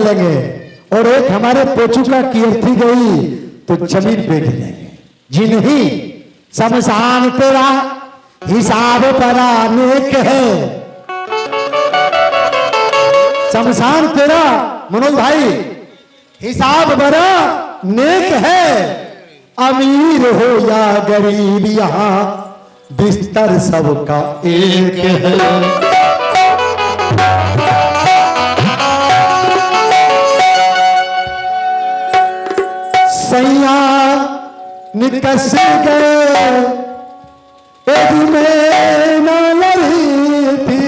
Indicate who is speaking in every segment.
Speaker 1: लगे और एक हमारे पोचुका की अर्थी गई तो जमीन पे गिरेंगे। जी नहीं, शमशान तेरा हिसाब बड़ा नेक है। शमशान तेरा मनोज भाई हिसाब बड़ा नेक है। अमीर हो या गरीब यहाँ बिस्तर सबका एक है। सैया निकस गए एक में न लड़ी थी।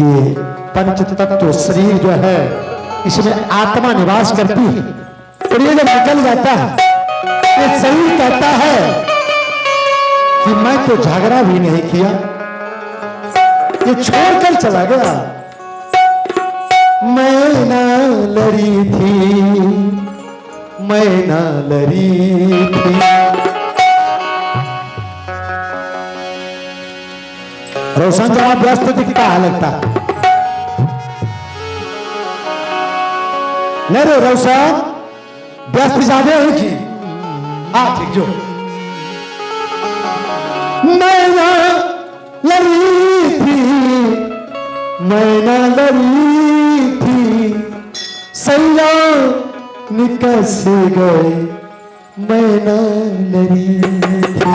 Speaker 1: ये पंच तत्व शरीर जो है इसमें आत्मा निवास करती है और ये जब निकल जाता है ये शरीर कहता है कि मैं तो झगड़ा भी नहीं किया, ये छोड़कर चला गया। मैं ना लड़ी थी, मैं ना लड़ी थी। रोशन जवाब व्यस्त दिखता है लगता नहीं रे रोशन, व्यस्त ज्यादा है कि ठीक जो मैं ना लड़ी थी, मैं ना लड़ी थी। सैया निकस गए मैं ना लड़ी थी।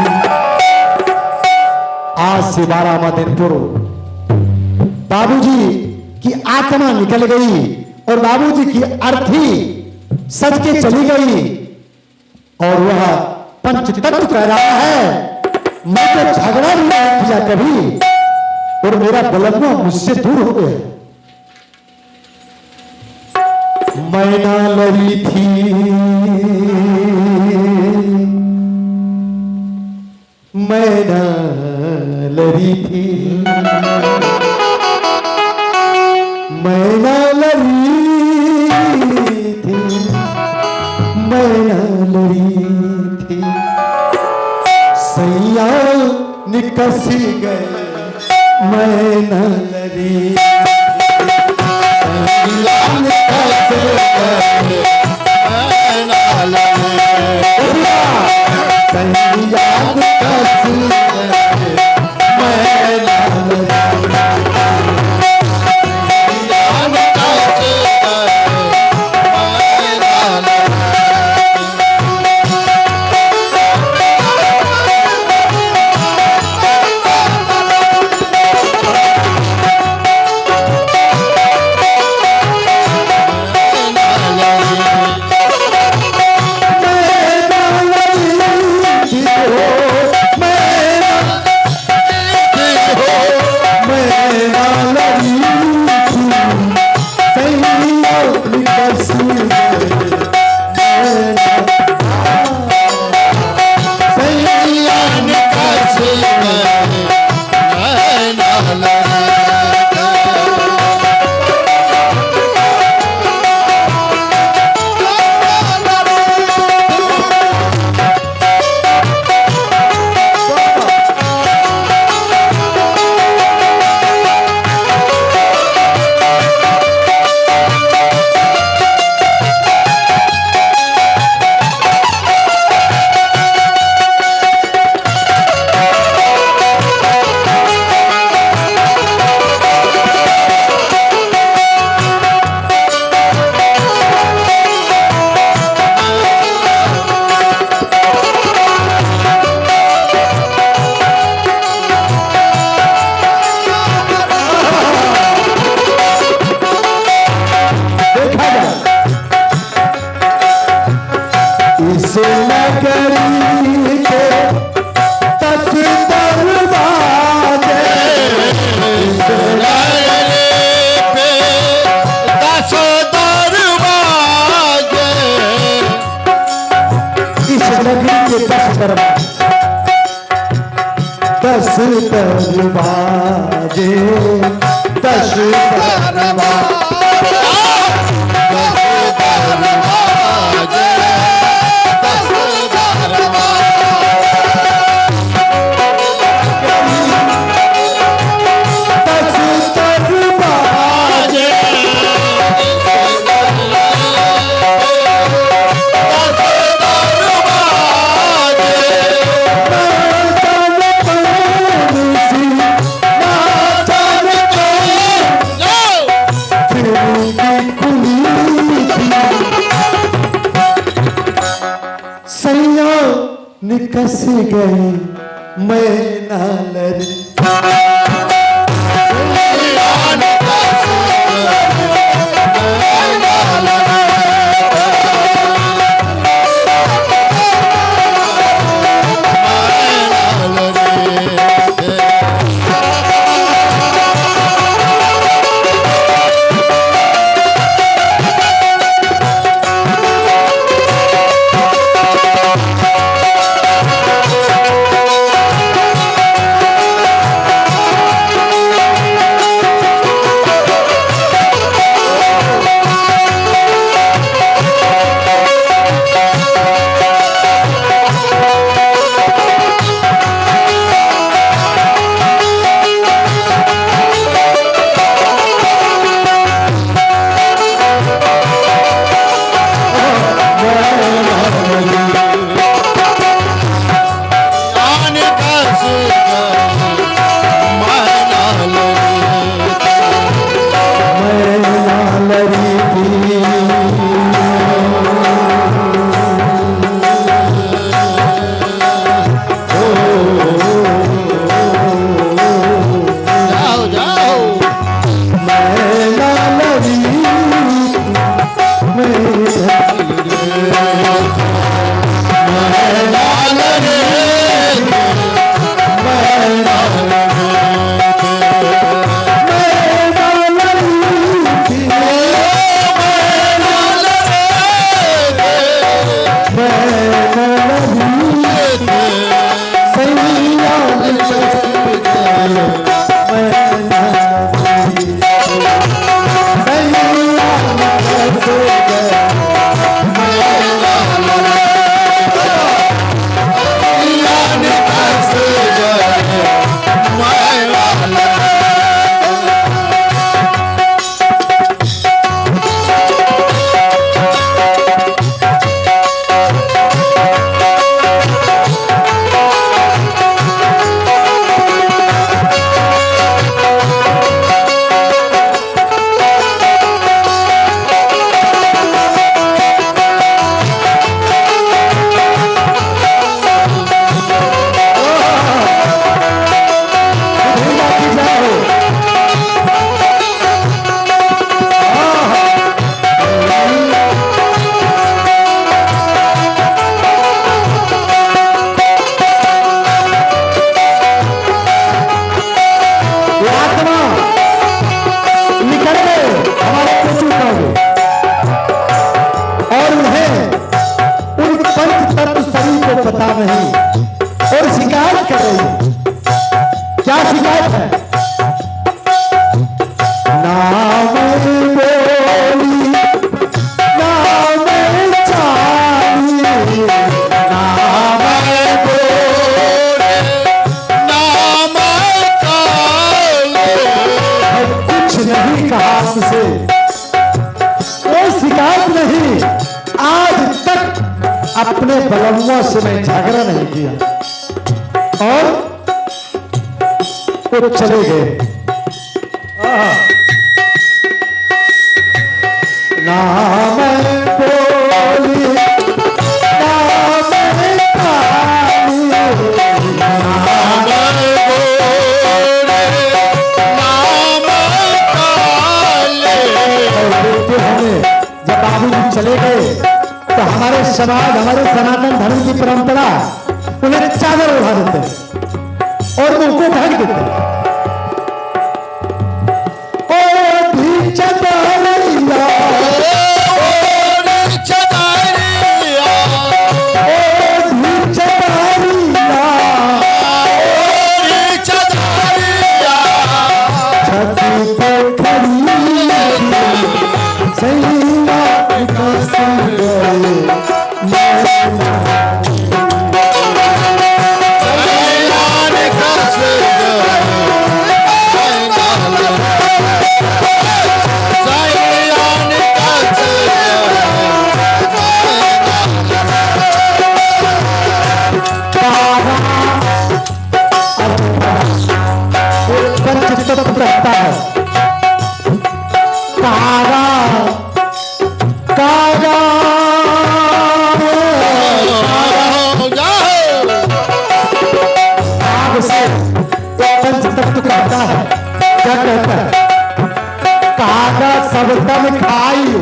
Speaker 1: आज से 12वां दिन पूर्व बाबूजी की आत्मा निकल गई और बाबूजी की अर्थी सज के चली गई और वह पंच तत्व कह रहा है मैं तो झगड़ा भी नहीं किया कभी और मेरा बलगना मुझसे दूर हो गया। मैं ना लड़ी थी, मैं ना लड़ी थी, मैं ना लड़ी थी, मैं ना लड़ी थी। सैया निकस गए मैं न लड़ी, सैया निकस गए मैं न लड़ी, सैया निकस गए मैं न लड़ी। दरवाजे 10 दरवाजे कस गई मैं नालरी अपने बलमुआ से मैं झगड़ा नहीं किया और वो चले गए। ना मैं बोली ना मैं काली, ना मैं बोली ना मैं काली। जब बाबू जी चले गए तो हमारे समाज, हमारे सनातन धर्म की परंपरा उन्हें चादर उड़ा देते और मुंह को ढक देते। ओ भी चदरिया, ओ भी चदरिया, ओ भी चदरिया, ओ भी चदरिया, छत पर खड़ी सैया का संग रहता है। कारा कारा सब तन खाइयो,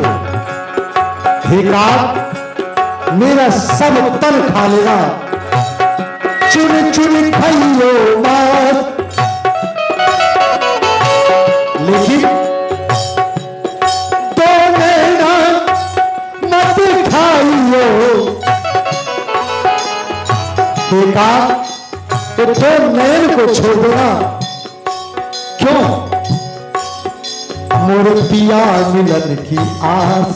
Speaker 1: एक आप मेरा सब तन खा लेना, चुन चुन खाइयो मत, लेकिन तो नैना मत खाइयो। देखा तो दो नैन को छोड़ देना, क्यों? मोर पिया मिलन की आस,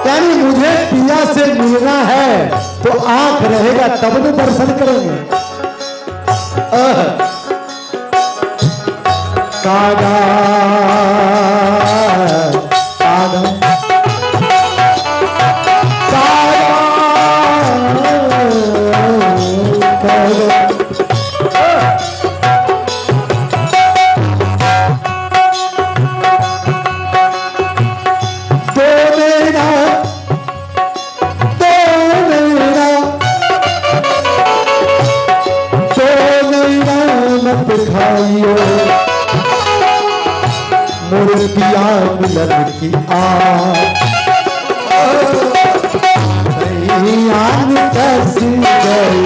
Speaker 1: यानी मुझे पिया से मिलना है तो आंख रहेगा तब तो दर्शन करेंगे। कागा कागा खाइयो, मोर पिया मिलन की आस, आन कस गए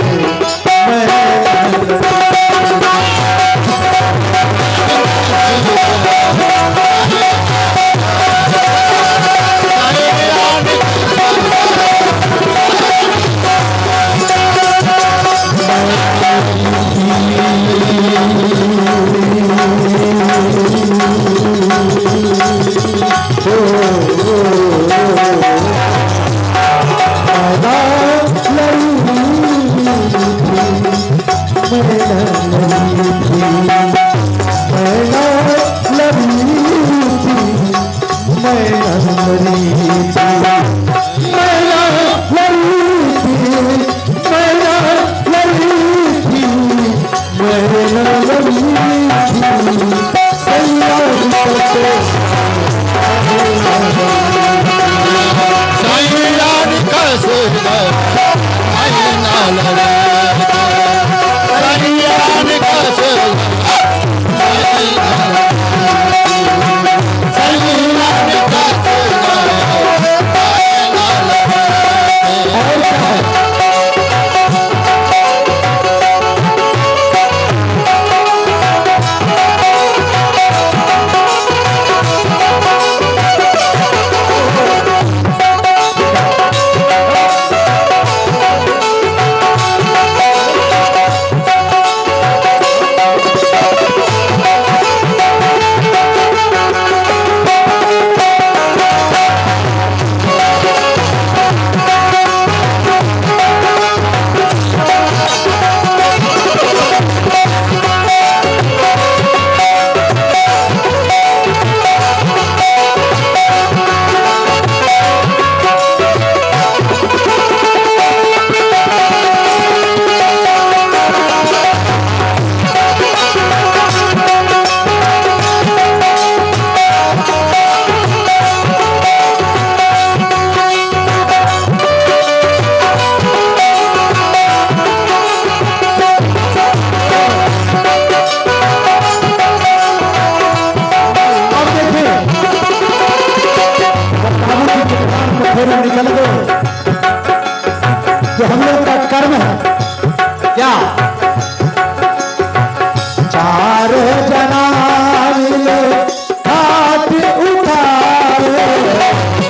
Speaker 1: निकल गए, जो हम लोग का कर्म है क्या? चार जना मिले हाथ उठाए,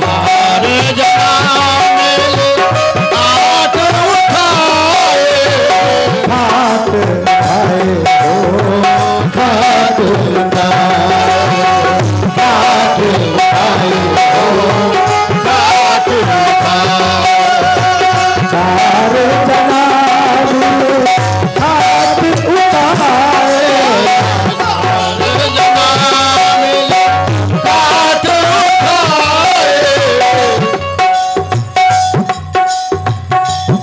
Speaker 2: चार जना मिले हाथ उठाए,
Speaker 1: हाथ उठाए हो हाथ उठाए, हाथ उठाए हो
Speaker 2: हाथ उठाए।
Speaker 1: चार जना मिले हाथ उठाए,
Speaker 2: चार जना मिले हाथ उठाए,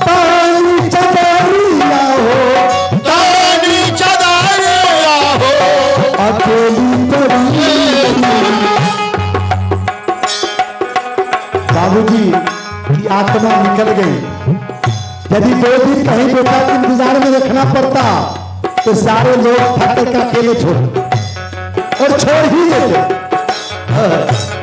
Speaker 1: पानी चदरिया हो
Speaker 2: तानी चदारिया हो
Speaker 1: अकेली पड़ी। बाबूजी की आत्मा निकल गई। यदि 2 दिन कहीं बेटा के इंतजार में रखना पड़ता तो सारे लोग फटे का अकेले छोड़ और छोड़ ही देते। हाँ।